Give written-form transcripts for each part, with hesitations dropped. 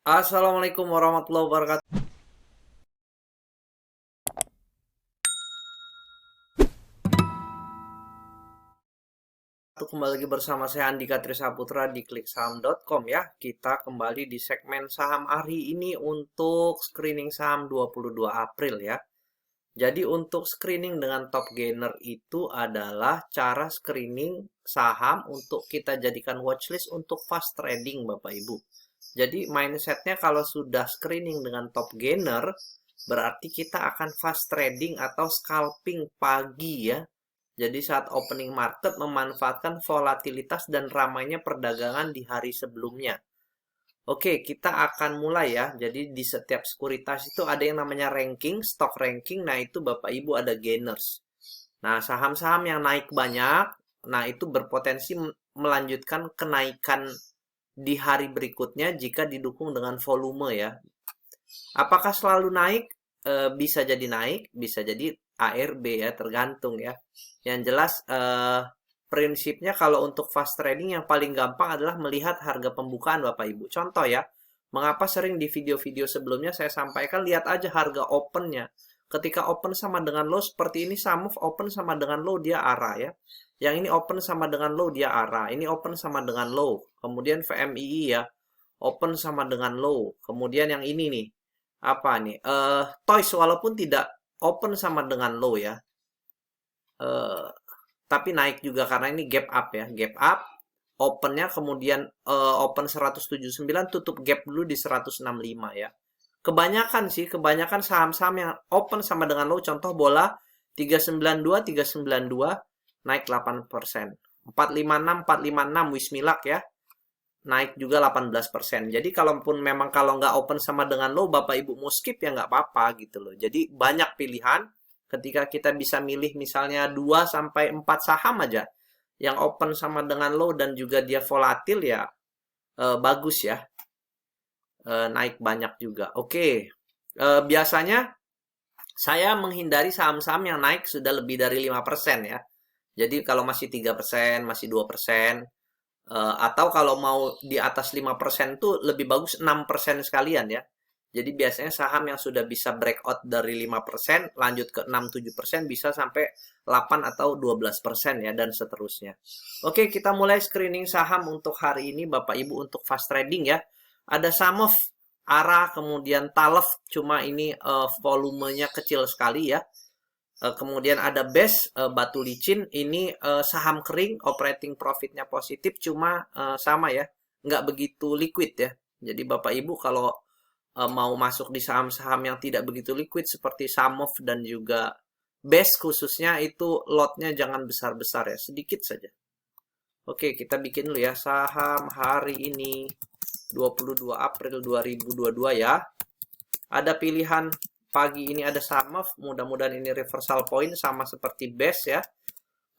Assalamualaikum warahmatullahi wabarakatuh. Kembali lagi bersama saya Andika Trisaputra di kliksaham.com ya. Kita kembali di segmen saham hari ini untuk screening saham 22 April ya. Jadi untuk screening dengan top gainer itu adalah cara screening saham untuk kita jadikan watchlist untuk fast trading Bapak Ibu. Jadi mindsetnya kalau sudah screening dengan top gainer, berarti kita akan fast trading atau scalping pagi ya. Jadi saat opening market memanfaatkan volatilitas dan ramainya perdagangan di hari sebelumnya. Oke, kita akan mulai ya. Jadi di setiap sekuritas itu ada yang namanya ranking, stock ranking. Nah, itu Bapak Ibu ada gainers. Nah, saham-saham yang naik banyak, nah itu berpotensi melanjutkan kenaikan di hari berikutnya jika didukung dengan volume ya. Apakah selalu naik? Bisa jadi naik, bisa jadi ARB ya, tergantung ya. Yang jelas prinsipnya kalau untuk fast trading yang paling gampang adalah melihat harga pembukaan Bapak Ibu. Contoh ya, mengapa sering di video-video sebelumnya saya sampaikan lihat aja harga opennya. Ketika open sama dengan low seperti ini, Samov open sama dengan low dia arah ya. Yang ini open sama dengan low dia arah. Ini open sama dengan low. Kemudian VMII ya, open sama dengan low. Kemudian yang ini nih, apa nih? Toys walaupun tidak open sama dengan low ya. eh, tapi naik juga karena ini gap up ya, gap up opennya kemudian open 179 tutup gap dulu di 165 ya. Kebanyakan sih, kebanyakan saham-saham yang open sama dengan low, contoh bola 392 naik 8%. 456 Wismilak ya, naik juga 18%. Jadi kalaupun memang kalau nggak open sama dengan low, Bapak Ibu mau skip ya nggak apa-apa gitu loh. Jadi banyak pilihan ketika kita bisa milih misalnya 2 sampai 4 saham aja yang open sama dengan low dan juga dia volatil ya bagus ya. Naik banyak juga. Oke. Biasanya saya menghindari saham-saham yang naik sudah lebih dari 5% ya. Jadi kalau masih 3%, masih 2%, atau kalau mau di atas 5% tuh lebih bagus 6% sekalian ya. Jadi biasanya saham yang sudah bisa breakout dari 5%, lanjut ke 6-7%, bisa sampai 8 atau 12% ya, dan seterusnya. Oke, kita mulai screening saham untuk hari ini Bapak Ibu untuk fast trading ya. Ada Samov, ARA, kemudian Talef, cuma ini volumenya kecil sekali ya. Kemudian ada BES, batu licin, ini saham kering, operating profitnya positif, cuma sama ya, nggak begitu liquid ya. Jadi Bapak Ibu kalau mau masuk di saham-saham yang tidak begitu liquid seperti Samov dan juga BES khususnya, itu lotnya jangan besar-besar ya, sedikit saja. Oke, kita bikin dulu ya saham hari ini 22 April 2022 ya. Ada pilihan pagi ini ada Samov, mudah-mudahan ini reversal point sama seperti BES ya.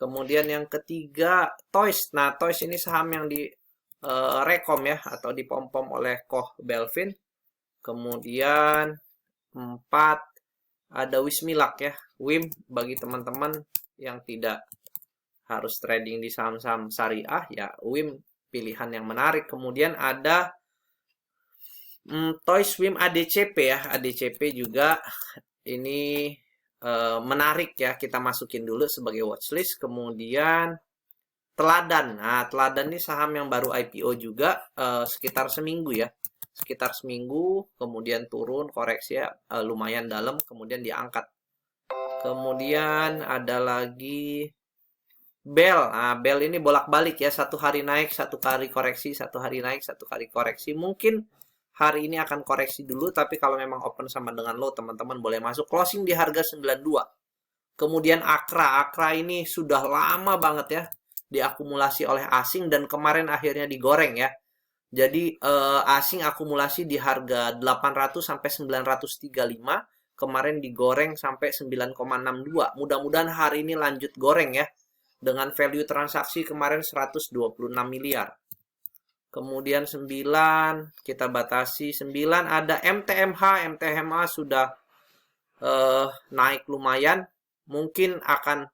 Kemudian yang ketiga Toys. Nah, Toys ini saham yang di rekom ya atau dipom-pom oleh Koh Belvin. Kemudian 4 ada Wismilak ya. WIM bagi teman-teman yang tidak harus trading di saham-saham syariah ya, WIM pilihan yang menarik. Kemudian ada Toy Swim ADCP ya, ADCP juga ini menarik ya, kita masukin dulu sebagai watchlist. Kemudian Teladan, nah Teladan ini saham yang baru IPO juga sekitar seminggu ya, sekitar seminggu, kemudian turun koreksi ya, lumayan dalam, kemudian diangkat. Kemudian ada lagi Bell, nah Bell ini bolak-balik ya, satu hari naik, satu kali koreksi, satu hari naik, satu kali koreksi. Mungkin hari ini akan koreksi dulu, tapi kalau memang open sama dengan low, teman-teman boleh masuk. Closing di harga 92. Kemudian Akra, Akra ini sudah lama banget ya diakumulasi oleh asing dan kemarin akhirnya digoreng ya. Jadi asing akumulasi di harga 800 sampai 935, kemarin digoreng sampai 9,62. Mudah-mudahan hari ini lanjut goreng ya. Dengan value transaksi kemarin 126 miliar. Kemudian 9 kita batasi 9 ada MTMH, MTMH sudah naik lumayan, mungkin akan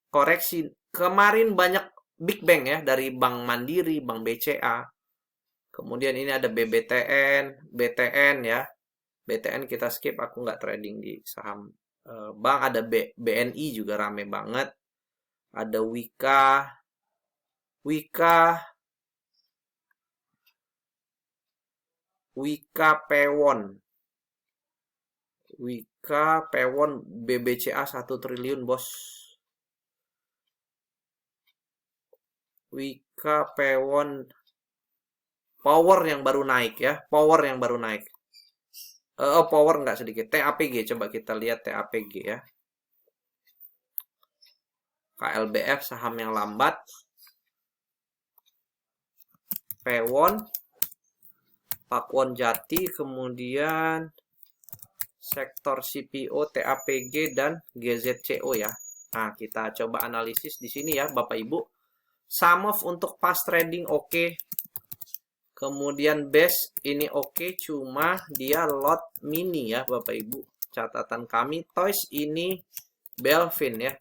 koreksi. Kemarin banyak Big Bang ya dari Bank Mandiri, Bank BCA. Kemudian ini ada BBTN, BTN ya. BTN kita skip, aku nggak trading di saham bank. Ada BNI juga rame banget. Ada Wika, Pewon. Wika Pewon BBCA 1 triliun, bos. Wika Pewon Power yang baru naik ya. Power yang baru naik. Power nggak sedikit. TAPG, coba kita lihat TAPG ya. KLBF saham yang lambat. Pewon, Pakuan Jati, kemudian sektor CPO, TAPG, dan GZCO ya. Nah, kita coba analisis di sini ya, Bapak Ibu. Sum of untuk fast trading oke. Kemudian base ini oke, cuma dia lot mini ya, Bapak Ibu. Catatan kami, Toys ini Belvin ya.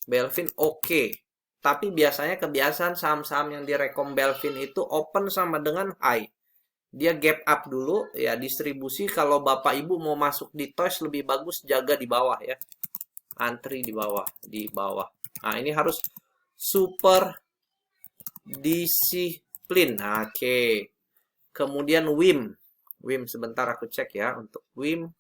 Belvin oke. Tapi biasanya kebiasaan saham-saham yang direkom Belvin itu open sama dengan high. Dia gap up dulu ya, distribusi. Kalau Bapak Ibu mau masuk di Toys lebih bagus jaga di bawah ya. Antri di bawah. Nah, ini harus super disiplin. Oke. Kemudian WIM sebentar aku cek ya untuk WIM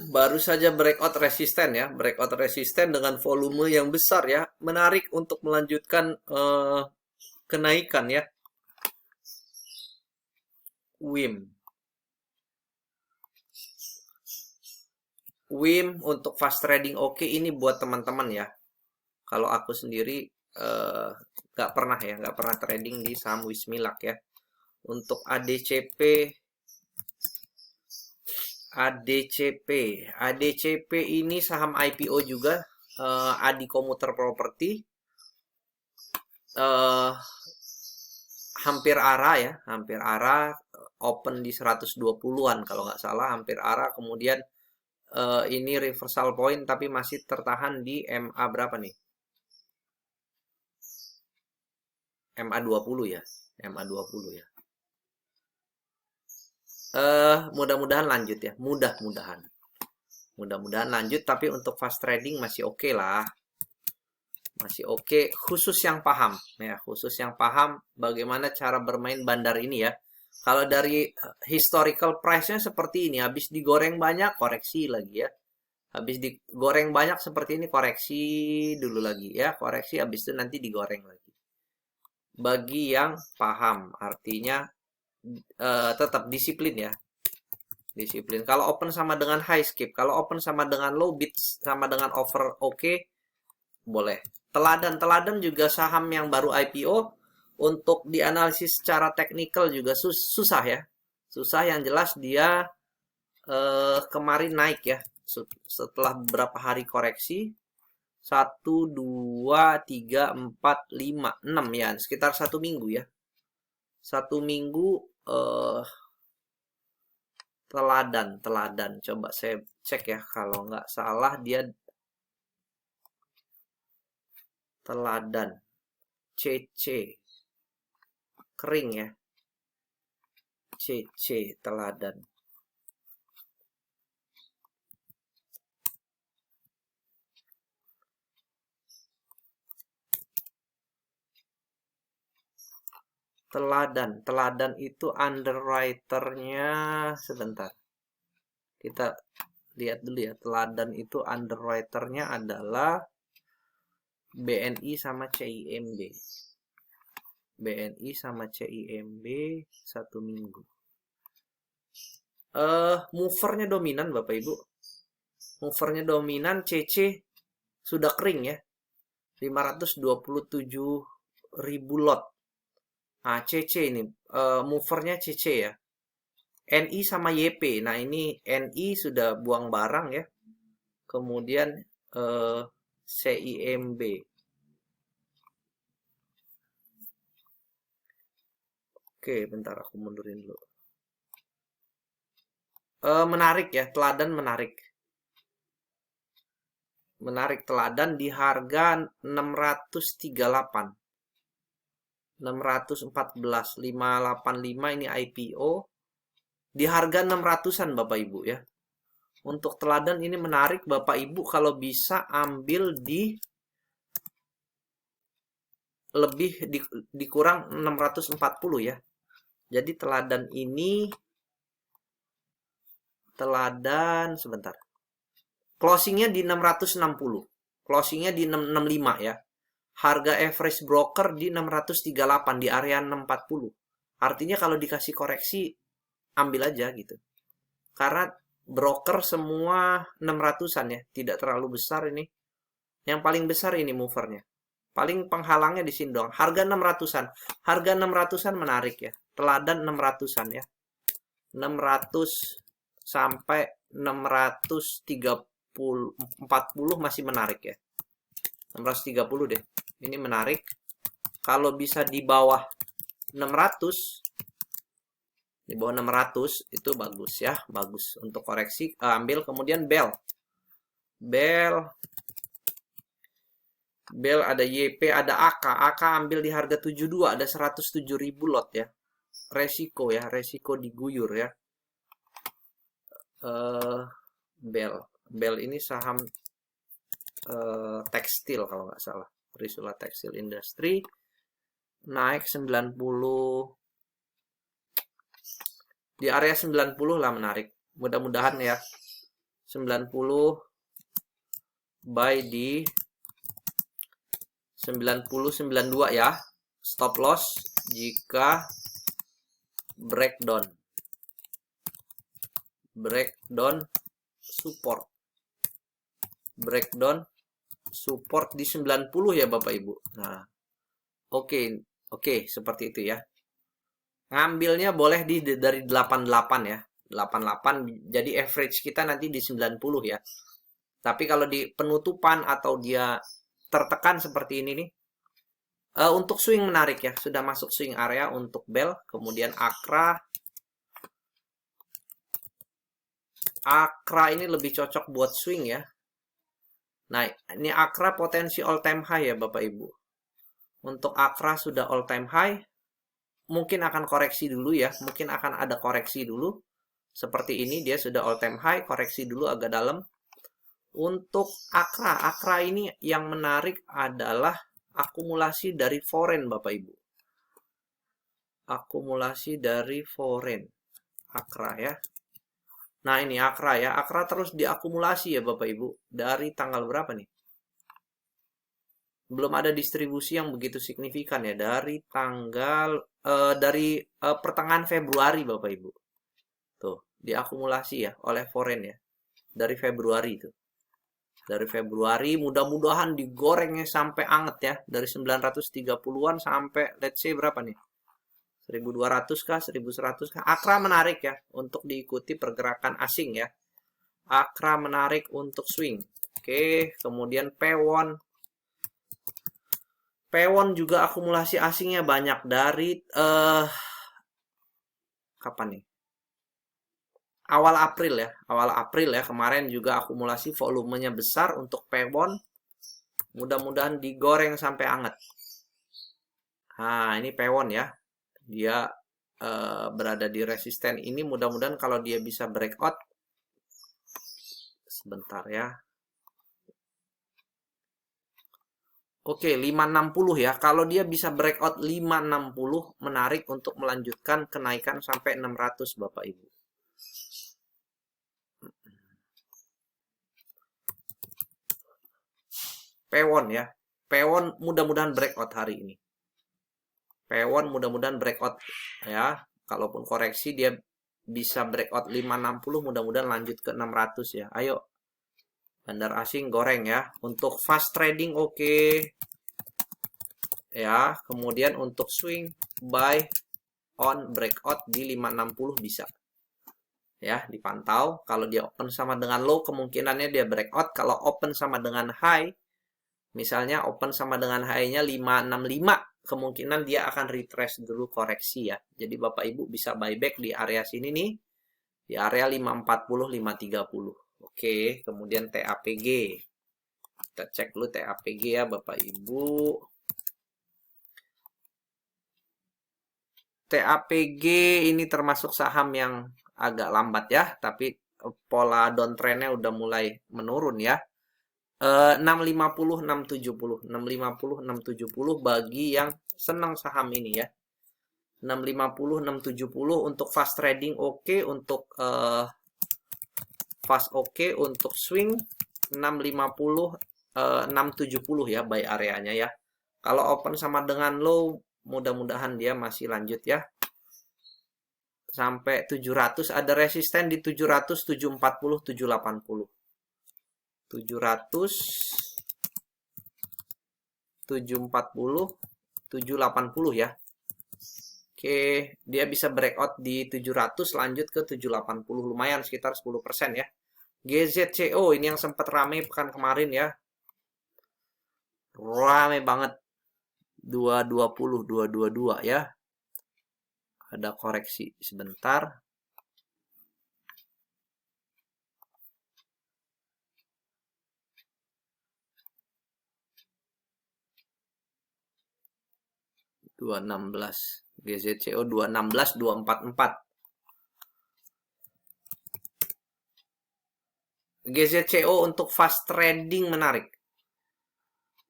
baru saja breakout resisten ya, breakout resisten dengan volume yang besar ya, menarik untuk melanjutkan kenaikan ya. WIM untuk fast trading oke, ini buat teman-teman ya. Kalau aku sendiri nggak pernah trading di saham Wismilak ya. Untuk ADCP ini saham IPO juga, Adi Komuter Property, hampir arah open di 120-an kalau nggak salah, hampir arah. Kemudian ini reversal point tapi masih tertahan di MA berapa nih? MA 20 ya, MA 20 ya. Mudah-mudahan lanjut ya, mudah-mudahan lanjut, tapi untuk fast trading masih oke lah. Masih oke, khusus yang paham ya, khusus yang paham bagaimana cara bermain bandar ini ya. Kalau dari historical price-nya seperti ini, habis digoreng banyak, koreksi lagi ya. Habis digoreng banyak seperti ini, koreksi dulu lagi ya, koreksi, habis itu nanti digoreng lagi. Bagi yang paham, artinya tetap disiplin ya. Disiplin. Kalau open sama dengan high skip, kalau open sama dengan low bid, sama dengan over oke, boleh. Teladan juga saham yang baru IPO, untuk dianalisis secara teknikal juga susah ya. Susah, yang jelas dia kemarin naik ya. Setelah beberapa hari koreksi, 1, 2, 3, 4, 5, 6 ya, sekitar 1 minggu ya. 1 minggu teladan. Coba saya cek ya, kalau nggak salah dia teladan CC kering ya, CC teladan. Teladan itu underwriternya, sebentar. Kita lihat dulu ya. Teladan itu underwriternya adalah BNI sama CIMB. BNI sama CIMB 1 minggu. Movernya dominan Bapak Ibu. Movernya dominan, CC sudah kering ya. 527.000 lot. Nah, CC ini movernya CC ya. NI sama YP. Nah, ini NI sudah buang barang ya. Kemudian CIMB. Oke, bentar aku mundurin dulu. Menarik ya, teladan menarik. menarik teladan di harga 638. 614, 585 ini IPO. Di harga 600-an Bapak Ibu ya. Untuk teladan ini menarik Bapak Ibu kalau bisa ambil di lebih dikurang 640 ya. Jadi teladan ini sebentar. Closingnya di 660. Closingnya di 665 ya. Harga average broker di 638 di area 640. Artinya kalau dikasih koreksi ambil aja gitu. Karena broker semua 600-an ya, tidak terlalu besar ini. Yang paling besar ini movernya. Paling penghalangnya di sini doang. Harga 600-an. Harga 600-an menarik ya. Teladan 600-an ya. 600 sampai 640 masih menarik ya. 630 deh. Ini menarik. Kalau bisa di bawah 600, di bawah 600 itu bagus ya, bagus untuk koreksi. Ambil kemudian Bell ada YP, ada AK ambil di harga 72, ada 107.000 lot ya. Resiko diguyur ya. Bell ini saham tekstil kalau nggak salah. Trisula Tekstil Industry naik 90 di area 90 lah, menarik. Mudah-mudahan ya 90 buy di 90-92 ya. Stop loss jika breakdown support di 90 ya Bapak Ibu. Nah, oke, seperti itu ya. Ngambilnya boleh dari 88 ya. 88 jadi average kita nanti di 90 ya. Tapi kalau di penutupan atau dia tertekan seperti ini nih, untuk swing menarik ya. Sudah masuk swing area untuk Bell. Kemudian Akra ini lebih cocok buat swing ya. Nah, ini Akra potensi all time high ya Bapak Ibu. Untuk Akra sudah all time high. Mungkin akan koreksi dulu ya. Mungkin akan ada koreksi dulu. Seperti ini dia sudah all time high. Koreksi dulu agak dalam. Untuk Akra ini yang menarik adalah akumulasi dari foreign Bapak Ibu. Akumulasi dari foreign. Akra ya. Nah ini Akra ya. Akra terus diakumulasi ya Bapak Ibu. Dari tanggal berapa nih? Belum ada distribusi yang begitu signifikan ya. Dari tanggal pertengahan Februari Bapak Ibu. Tuh, diakumulasi ya oleh foreign ya. Dari Februari itu. Dari Februari mudah-mudahan digorengnya sampai anget ya. Dari 930-an sampai let's say berapa nih? 1200 kah? 1100 kah? Akra menarik ya untuk diikuti pergerakan asing ya. Akra menarik untuk swing. Oke, kemudian Pewon juga akumulasi asingnya banyak dari kapan nih? Awal April ya, kemarin juga akumulasi volumenya besar untuk Pewon. Mudah-mudahan digoreng sampai anget. Nah, ini Pewon ya. Dia berada di resisten ini, mudah-mudahan kalau dia bisa breakout. Sebentar ya. Oke, 560 ya. Kalau dia bisa breakout 560, menarik untuk melanjutkan kenaikan sampai 600 Bapak Ibu. Pewon ya. Pewon mudah-mudahan breakout hari ini. Pewon mudah-mudahan breakout ya. Kalaupun koreksi dia bisa breakout 560, mudah-mudahan lanjut ke 600 ya. Ayo. Bandar asing goreng ya. Untuk fast trading oke. Ya, kemudian untuk swing buy on breakout di 560 bisa. Ya, dipantau. Kalau dia open sama dengan low, kemungkinannya dia breakout. Kalau open sama dengan high, misalnya open sama dengan high-nya 565, kemungkinan dia akan retrace dulu koreksi ya. Jadi Bapak Ibu bisa buyback di area sini nih. Di area 540, 530. Oke, kemudian TAPG. Kita cek dulu TAPG ya Bapak Ibu. TAPG ini termasuk saham yang agak lambat ya, tapi pola downtrendnya udah mulai menurun ya. 650, 670, 650, 670 bagi yang senang saham ini ya. 650, 670 untuk fast trading oke, untuk fast oke, untuk swing 650, 670 ya buy areanya ya. Kalau open sama dengan low, mudah-mudahan dia masih lanjut ya. Sampai 700, ada resisten di 700, 740, 780. 700, 740, 780 ya. Oke, dia bisa breakout di 700 lanjut ke 780, lumayan sekitar 10% ya. GZCO ini yang sempat rame pekan kemarin ya. Rame banget. 220, 222 ya. Ada koreksi sebentar. (216) GZCO 216 244. GZCO untuk fast trading menarik.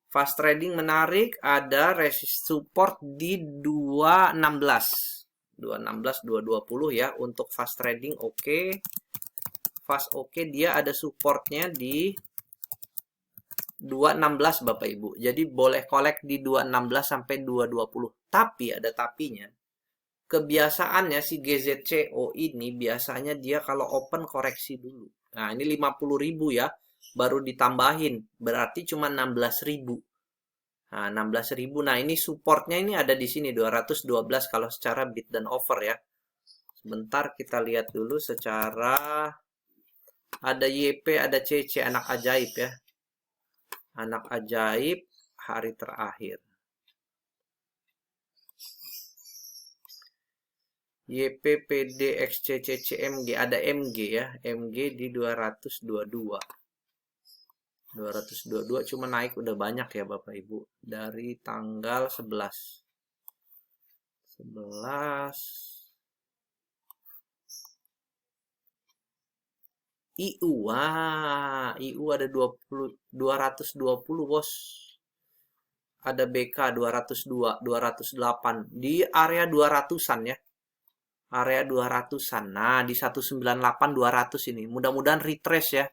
Fast trading menarik, ada resist support di 216. 216 220 ya untuk fast trading oke. Fast oke, dia ada supportnya di 216 Bapak Ibu. Jadi boleh collect di 216 sampai 220. Tapi ada tapinya. Kebiasaannya si GZCO ini biasanya dia kalau open koreksi dulu. Nah, ini 50.000 ya. Baru ditambahin. Berarti cuma 16.000. Nah, 16.000. Nah, ini supportnya ini ada di sini 212 kalau secara bid dan offer ya. Sebentar kita lihat dulu secara ada YP, ada CC, anak ajaib ya. Anak ajaib hari terakhir. YP, PD, XCC, CMG, ada MG ya. MG di 222. 222 cuma naik udah banyak ya Bapak Ibu. Dari tanggal 11. 11. IU, wah, IU ada 220 bos. Ada BK 202, 208 di area 200-an ya. Area 200-an. Nah, di 198 200 ini. Mudah-mudahan retrace ya.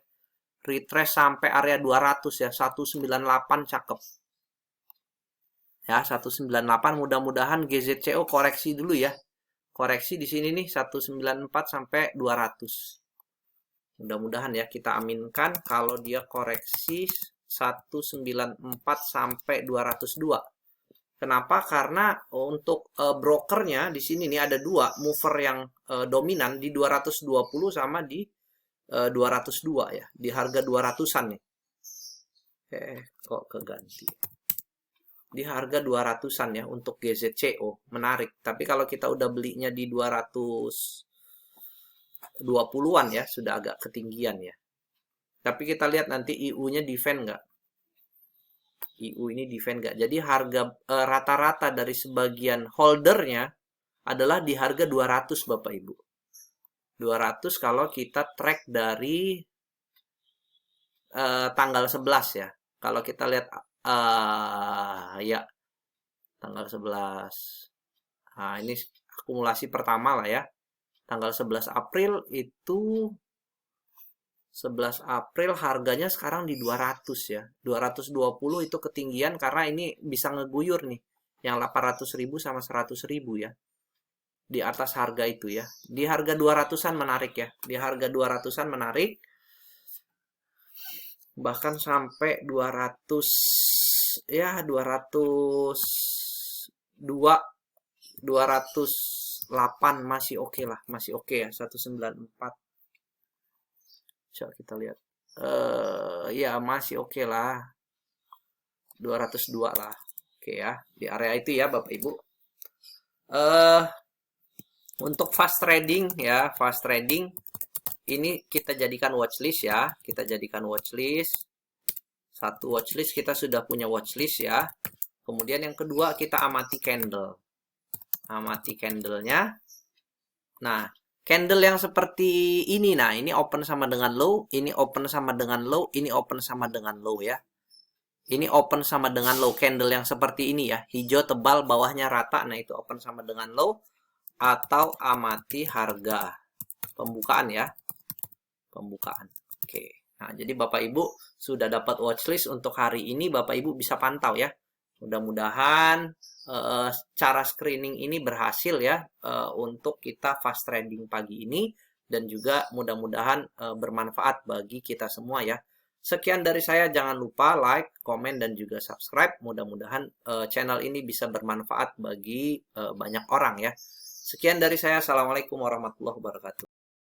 Retrace sampai area 200 ya. 198 cakep. Ya, 198 mudah-mudahan GZCO koreksi dulu ya. Koreksi di sini nih 194 sampai 200. Mudah-mudahan ya kita aminkan kalau dia koreksi 194 sampai 202. Kenapa? Karena untuk brokernya di sini nih ada dua mover yang dominan di 220 sama di 202 ya. Di harga 200-an nih. Kok keganti. Di harga 200-an ya untuk GZCO. Menarik. Tapi kalau kita udah belinya di 220-an ya, sudah agak ketinggian ya. Tapi kita lihat nanti IU-nya defend nggak? IU ini defend nggak? Jadi harga rata-rata dari sebagian holdernya adalah di harga 200 Bapak Ibu. 200 kalau kita track dari tanggal 11 ya. Kalau kita lihat ya tanggal 11. Nah, ini akumulasi pertama lah ya. Tanggal 11 April itu 11 April harganya sekarang di 200 ya. 220 itu ketinggian karena ini bisa ngeguyur nih. Yang 800.000 sama 100.000 ya. Di atas harga itu ya. Di harga 200-an menarik ya. Di harga 200-an menarik. Bahkan sampai 200 ya 202 208 masih oke lah, masih oke ya 194. Coba kita lihat. Ya masih oke lah. 202 lah. Oke ya, di area itu ya Bapak Ibu. Untuk fast trading ya, fast trading ini kita jadikan watchlist ya. Kita jadikan watchlist Satu watchlist, kita sudah punya watchlist ya. Kemudian yang kedua, kita amati candle. Amati candlenya. Nah, candle yang seperti ini, nah ini open sama dengan low, ini open sama dengan low, ini open sama dengan low ya. Ini open sama dengan low, candle yang seperti ini ya. Hijau tebal, bawahnya rata, nah itu open sama dengan low. Atau amati harga. Pembukaan ya. Pembukaan. Oke. Nah, jadi Bapak Ibu sudah dapat watchlist untuk hari ini, Bapak Ibu bisa pantau ya. Mudah-mudahan cara screening ini berhasil ya untuk kita fast trading pagi ini, dan juga mudah-mudahan bermanfaat bagi kita semua ya. Sekian dari saya, jangan lupa like, komen, dan juga subscribe. Mudah-mudahan channel ini bisa bermanfaat bagi banyak orang ya. Sekian dari saya, Assalamualaikum warahmatullahi wabarakatuh.